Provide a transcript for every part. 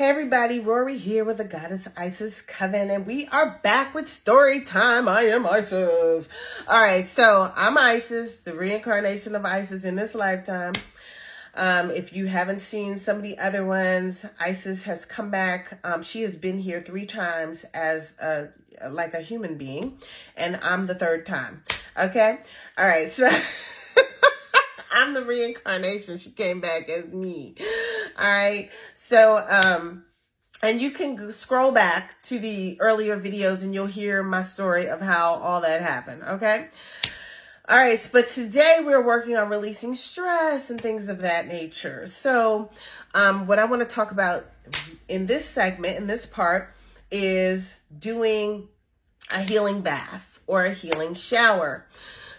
Hey everybody, Rorree here with the Goddess Isis Coven, and we are back with story time. I am Isis. All right, so I'm Isis, the reincarnation of Isis in this lifetime. If you haven't seen some of the other ones, Isis has come back. She has been here 3 times as like a human being, and I'm the 3rd time. Okay? All right, so I'm the reincarnation. She came back as me. All right. So, and you can scroll back to the earlier videos and you'll hear my story of how all that happened. Okay. All right. But today we're working on releasing stress and things of that nature. So, what I want to talk about in this segment, in this part, is doing a healing bath or a healing shower.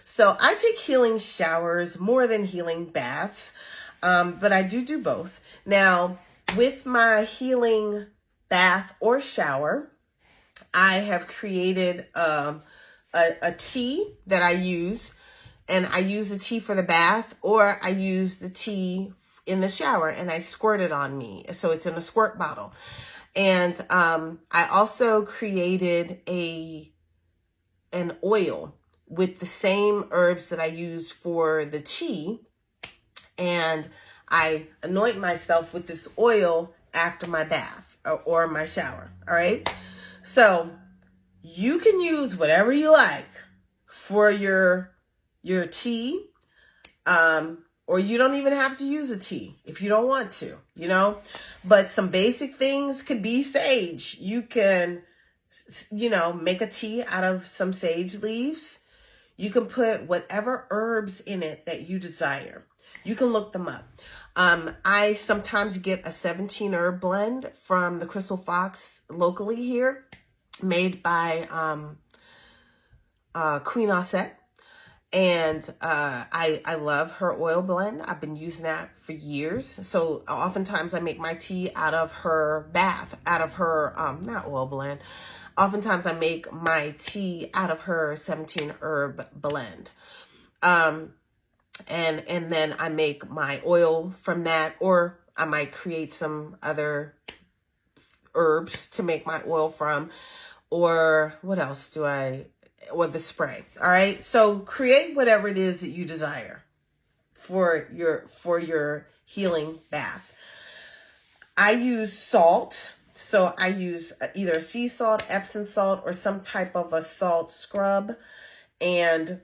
So I take healing showers more than healing baths, but I do both. Now, with my healing bath or shower, I have created a tea that I use, and I use the tea for the bath, or I use the tea in the shower, and I squirt it on me. So it's in a squirt bottle. And I also created an oil with the same herbs that I use for the tea, and I anoint myself with this oil after my bath or my shower. All right. So you can use whatever you like for your tea, or you don't even have to use a tea if you don't want to, but some basic things could be sage. You can, make a tea out of some sage leaves. You can put whatever herbs in it that you desire. You can look them up. I sometimes get a 17 herb blend from the Crystal Fox locally here, made by Queen Osset. And I love her oil blend. I've been using that for years. So oftentimes I make my tea out of her bath, out of her, not oil blend. Oftentimes I make my tea out of her 17 herb blend. And then I make my oil from that, or I might create some other herbs to make my oil from, or what else or the spray. All right. So create whatever it is that you desire for your healing bath. I use salt. So I use either sea salt, Epsom salt, or some type of a salt scrub. And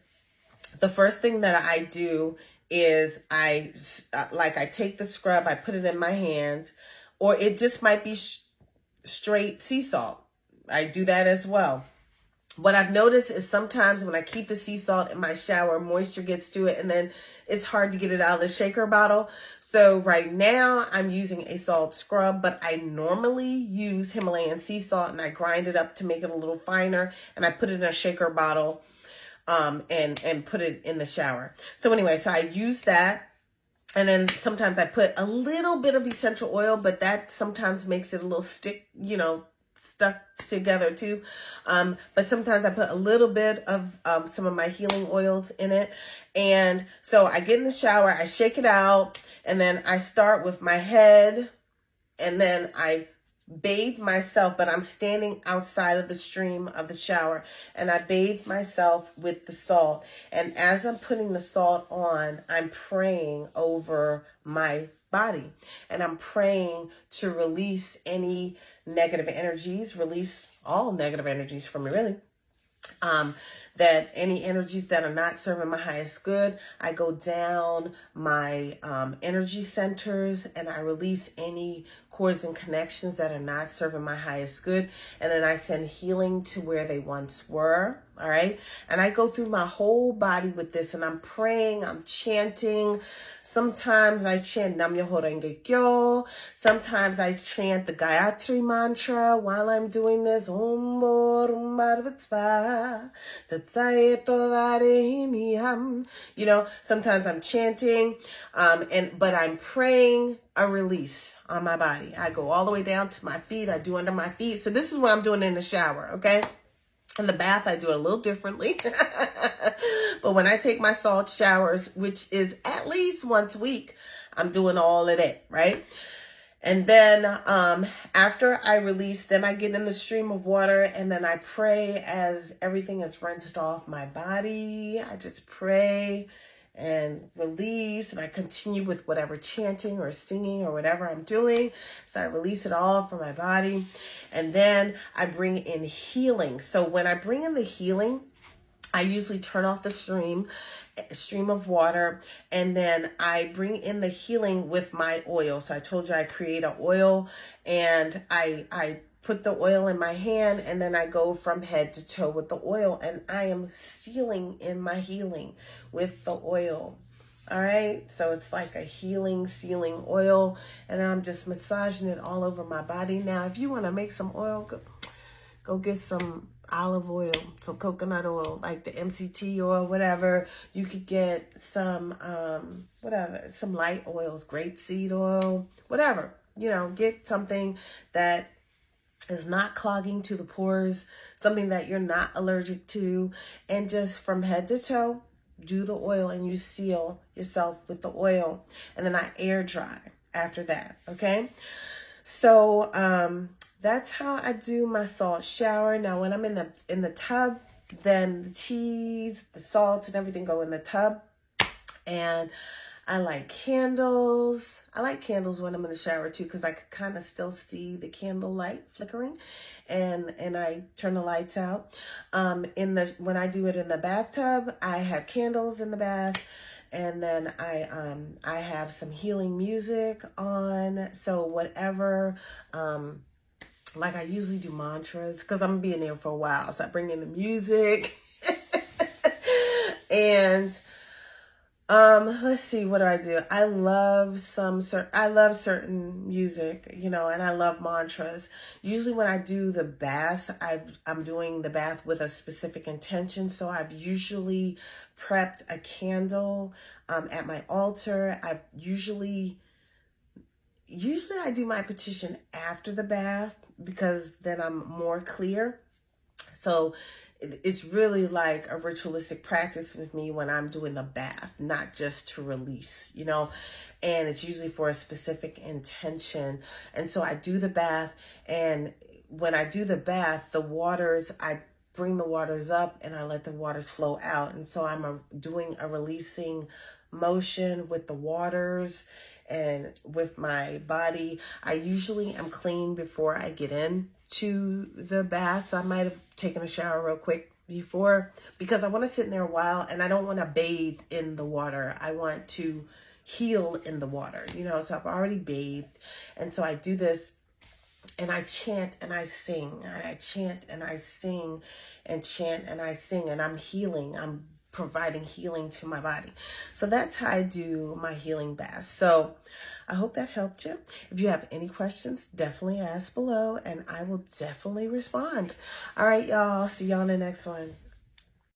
the first thing that I do is I take the scrub, I put it in my hand, or it just might be straight sea salt. I do that as well. What I've noticed is sometimes when I keep the sea salt in my shower, moisture gets to it, and then it's hard to get it out of the shaker bottle. So right now I'm using a salt scrub, but I normally use Himalayan sea salt, and I grind it up to make it a little finer, and I put it in a shaker bottle and put it in the shower. So anyway, so I use that. And then sometimes I put a little bit of essential oil, but that sometimes makes it a little stuck together too. But sometimes I put a little bit of some of my healing oils in it. And so I get in the shower, I shake it out, and then I start with my head, and then I bathe myself, but I'm standing outside of the stream of the shower, and I bathe myself with the salt. And as I'm putting the salt on, I'm praying over my body, and I'm praying to release any negative energies, release all negative energies from me, really. That any energies that are not serving my highest good, I go down my energy centers, and I release any cords and connections that are not serving my highest good. And then I send healing to where they once were. All right. And I go through my whole body with this, and I'm praying, I'm chanting. Sometimes I chant Nam Myoho Renge Kyo. Sometimes I chant the Gayatri mantra while I'm doing this. Om Bor Marvatsva Tatsaye Tovarehimiham. Sometimes I'm chanting, but I'm praying a release on my body. I go all the way down to my feet. I do under my feet. So this is what I'm doing in the shower. Okay. In the bath, I do it a little differently. But when I take my salt showers, which is at least once a week, I'm doing all of that, right? And then after I release, then I get in the stream of water and then I pray as everything is rinsed off my body. I just pray and release, and I continue with whatever chanting or singing or whatever I'm doing. So I release it all from my body. And then I bring in healing. So when I bring in the healing, I usually turn off the stream of water, and then I bring in the healing with my oil. So I told you I create an oil, and I put the oil in my hand, and then I go from head to toe with the oil, and I am sealing in my healing with the oil. All right, so it's like a sealing oil, and I'm just massaging it all over my body. Now, if you want to make some oil, go get some olive oil, some coconut oil, like the MCT oil, whatever. You could get some, some light oils, grapeseed oil, whatever. Get something that is not clogging to the pores, something that you're not allergic to, and just from head to toe, do the oil, and you seal yourself with the oil. And then I air dry after that, okay? So, that's how I do my salt shower. Now, when I'm in the tub, then the teas, the salts, and everything go in the tub. And I light candles. I light candles when I'm in the shower too, because I can kind of still see the candle light flickering, and I turn the lights out. When I do it in the bathtub, I have candles in the bath. And then I have some healing music on. So whatever, like I usually do mantras because I'm gonna be in there for a while. So I bring in the music. And let's see, what do? I love certain music, and I love mantras. Usually when I do the bath, I'm doing the bath with a specific intention. So I've usually prepped a candle at my altar. I've usually I do my petition after the bath because then I'm more clear. So it's really like a ritualistic practice with me when I'm doing the bath, not just to release, and it's usually for a specific intention. And so I do the bath, and when I do the bath, I bring the waters up and I let the waters flow out. And so I'm doing a releasing motion with the waters and with my body. I usually am clean before I get into the bath. So I might have taken a shower real quick before, because I want to sit in there a while and I don't want to bathe in the water. I want to heal in the water, so I've already bathed. And so I do this, and I chant and I sing, and I chant and I sing, and chant and I sing, and I'm healing. I'm providing healing to my body. So that's how I do my healing bath. So I hope that helped you. If you have any questions, definitely ask below, and I will definitely respond. All right, y'all. See y'all in the next one.